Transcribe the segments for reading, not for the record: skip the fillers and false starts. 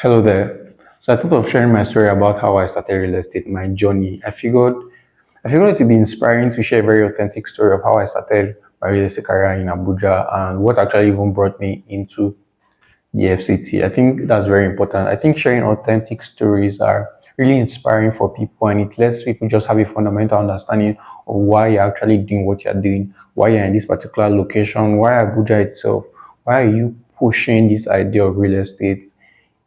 Hello there. So I thought of sharing my story about how I started real estate, my journey. I figured it would be inspiring to share a very authentic story of how I started my real estate career in Abuja and what actually even brought me into the FCT. I think that's very important. I think sharing authentic stories are really inspiring for people and it lets people just have a fundamental understanding of why you're actually doing what you're doing, why you're in this particular location, why Abuja itself, why are you pushing this idea of real estate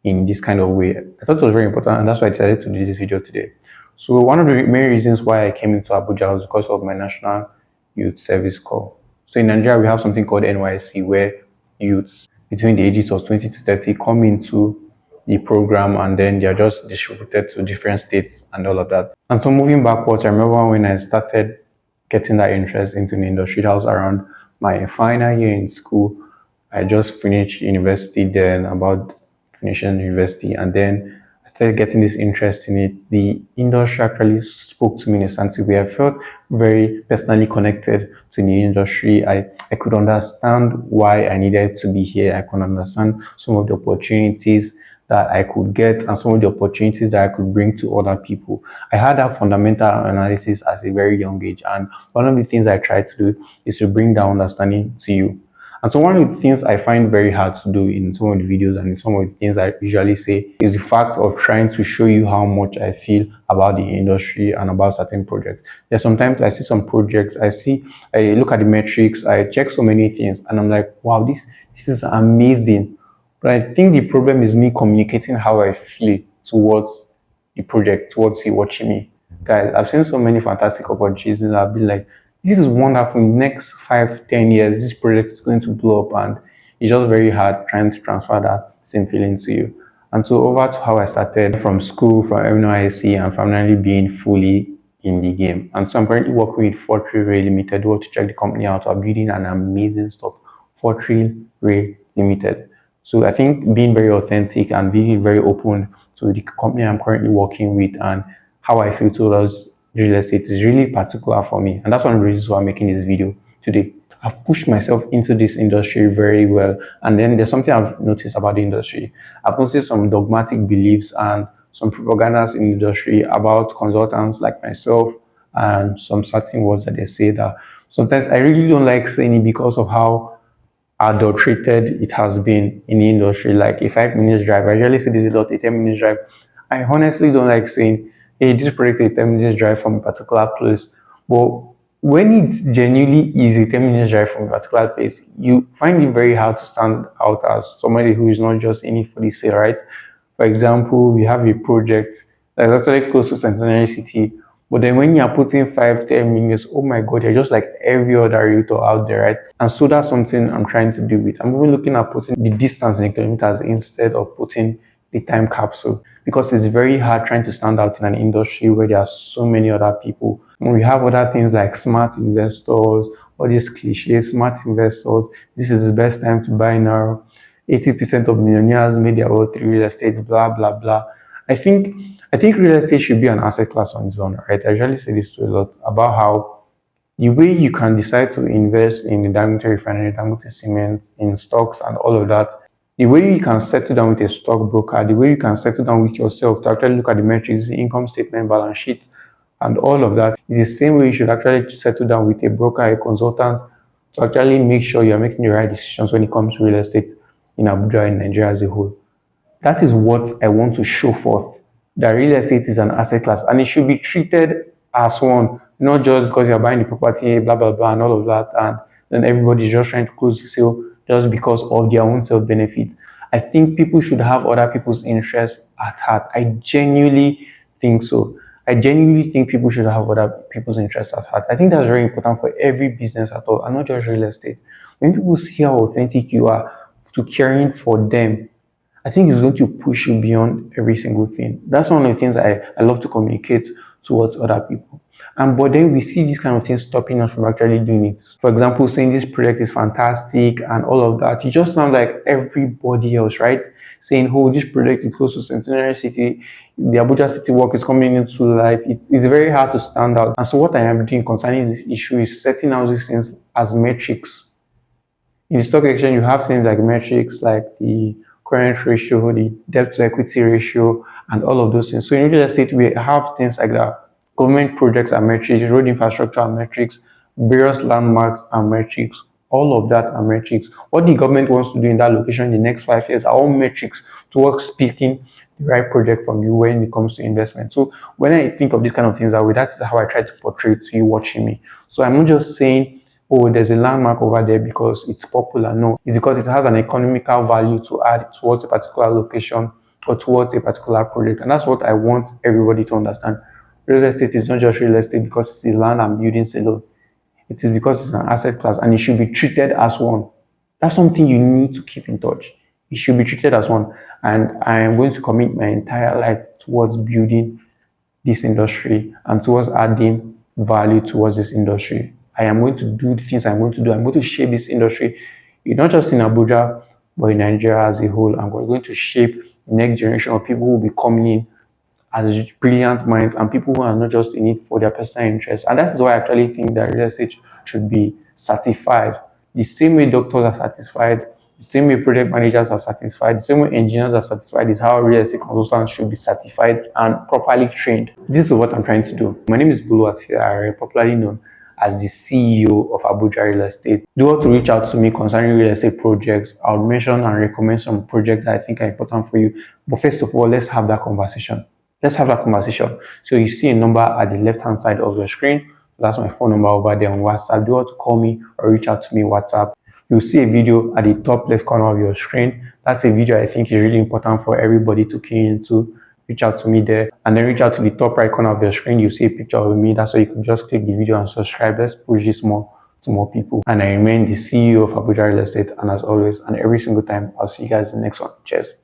in this kind of way. I thought it was very important, and that's why I decided to do this video today. So one of the main reasons why I came into Abuja was because of my National Youth Service Corps. So in Nigeria, we have something called NYC, where youths between the ages of 20 to 30 come into the program and then they're just distributed to different states and all of that. And so moving backwards, I remember when I started getting that interest into the industry, that was around my final year in school. I just finished university then, about finishing university, and then I started getting this interest in it. The industry actually spoke to me in a sense where I felt very personally connected to the industry. I could understand why I needed to be here. I could understand some of the opportunities that I could get and some of the opportunities that I could bring to other people. I had that fundamental analysis at a very young age, and one of the things I try to do is to bring that understanding to you. And so one of the things I find very hard to do in some of the videos and in some of the things I usually say is the fact of trying to show you how much I feel about the industry and about certain projects. There's sometimes I see some projects, I look at the metrics, I check so many things, and I'm like, wow, this is amazing. But I think the problem is me communicating how I feel towards the project, towards you watching me. Guys, I've seen so many fantastic opportunities and I've been like, this is wonderful. In the next 5, 10 years, this project is going to blow up, and it's just very hard trying to transfer that same feeling to you. And so over to how I started from school, from NYSC, and finally being fully in the game. And so I'm currently working with Fortray Ray Limited. Want to check the company out. We're building an amazing stuff. Fortray Ray Limited. So I think being very authentic and being very open to the company I'm currently working with and how I feel towards real estate is really particular for me. And that's one of the reasons why I'm making this video today. I've pushed myself into this industry very well. And then there's something I've noticed about the industry. I've noticed some dogmatic beliefs and some propagandas in the industry about consultants like myself and some certain words that they say that sometimes I really don't like saying it because of how adulterated it has been in the industry. Like a 5 minutes drive, I usually say this a lot, a 10 minutes drive. I honestly don't like saying, hey, this project is a 10 minutes drive from a particular place. But when it genuinely is a 10 minutes drive from a particular place, you find it very hard to stand out as somebody who is not just in it for the sale, right? For example, we have a project that's actually close to Centenary City, but then when you're putting 5, 10 minutes, oh my God, you're just like every other realtor out there, right? And so that's something I'm trying to do with. I'm even looking at putting the distance in kilometers instead of putting the time capsule, because it's very hard trying to stand out in an industry where there are so many other people. And we have other things like smart investors, all these cliches, smart investors, this is the best time to buy now. 80% of millionaires made their wealth through real estate, blah, blah, blah. I think real estate should be an asset class on its own, right? I usually say this to a lot about how the way you can decide to invest in the Dangote refinery, Dangote cement, in stocks and all of that, the way you can settle down with a stockbroker, the way you can settle down with yourself to actually look at the metrics, the income statement, balance sheet, and all of that, is the same way you should actually settle down with a broker, a consultant, to actually make sure you're making the right decisions when it comes to real estate in Abuja and Nigeria as a whole. That is what I want to show forth, that real estate is an asset class and it should be treated as one, not just because you're buying the property, blah, blah, blah, and all of that. And then everybody's just trying to close the sale just because of their own self-benefit. I think people should have other people's interests at heart. I genuinely think so. I genuinely think people should have other people's interests at heart. I think that's very important for every business at all, and not just real estate. When people see how authentic you are to caring for them, I think it's going to push you beyond every single thing. That's one of the things I love to communicate towards other people. And but then we see these kind of things stopping us from actually doing it. For example, saying this project is fantastic and all of that. You just sound like everybody else, right? Saying, oh, this project is close to Centenary City, the Abuja City work is coming into life. It's very hard to stand out. And so what I am doing concerning this issue is setting out these things as metrics. In the stock exchange, you have things like metrics, like the current ratio, the debt to equity ratio, and all of those things. So in real estate, we have things like that. Government projects and metrics, road infrastructure and metrics, various landmarks and metrics, all of that are metrics. What the government wants to do in that location in the next 5 years are all metrics towards picking the right project from you when it comes to investment. So when I think of these kind of things that way, that's how I try to portray it to you watching me. So I'm not just saying, oh, there's a landmark over there because it's popular. No, it's because it has an economical value to add towards a particular location or towards a particular project. And that's what I want everybody to understand. Real estate is not just real estate because it's the land and buildings alone. It is because it's an asset class and it should be treated as one. That's something you need to keep in touch. It should be treated as one. And I am going to commit my entire life towards building this industry and towards adding value towards this industry. I am going to do the things I'm going to do. I'm going to shape this industry, not just in Abuja, but in Nigeria as a whole. And we're going to shape the next generation of people who will be coming in as brilliant minds and people who are not just in it for their personal interests. And that is why I actually think that real estate should be certified. The same way doctors are satisfied, the same way project managers are satisfied, the same way engineers are satisfied is how real estate consultants should be certified and properly trained. This is what I'm trying to do. My name is Bulu Atiare, popularly known as the CEO of Abuja Real Estate. Do want to reach out to me concerning real estate projects. I'll mention and recommend some projects that I think are important for you. But first of all, let's have that conversation. Let's have that conversation. So you see a number at the left-hand side of your screen. That's my phone number over there on WhatsApp. Do you want to call me or reach out to me on WhatsApp? You'll see a video at the top left corner of your screen. That's a video I think is really important for everybody to key into. Reach out to me there. And then reach out to the top right corner of your screen. You see a picture of me. That's why you can just click the video and subscribe. Let's push this more to more people. And I remain the CEO of Abuja Real Estate. And as always, and every single time, I'll see you guys in the next one. Cheers.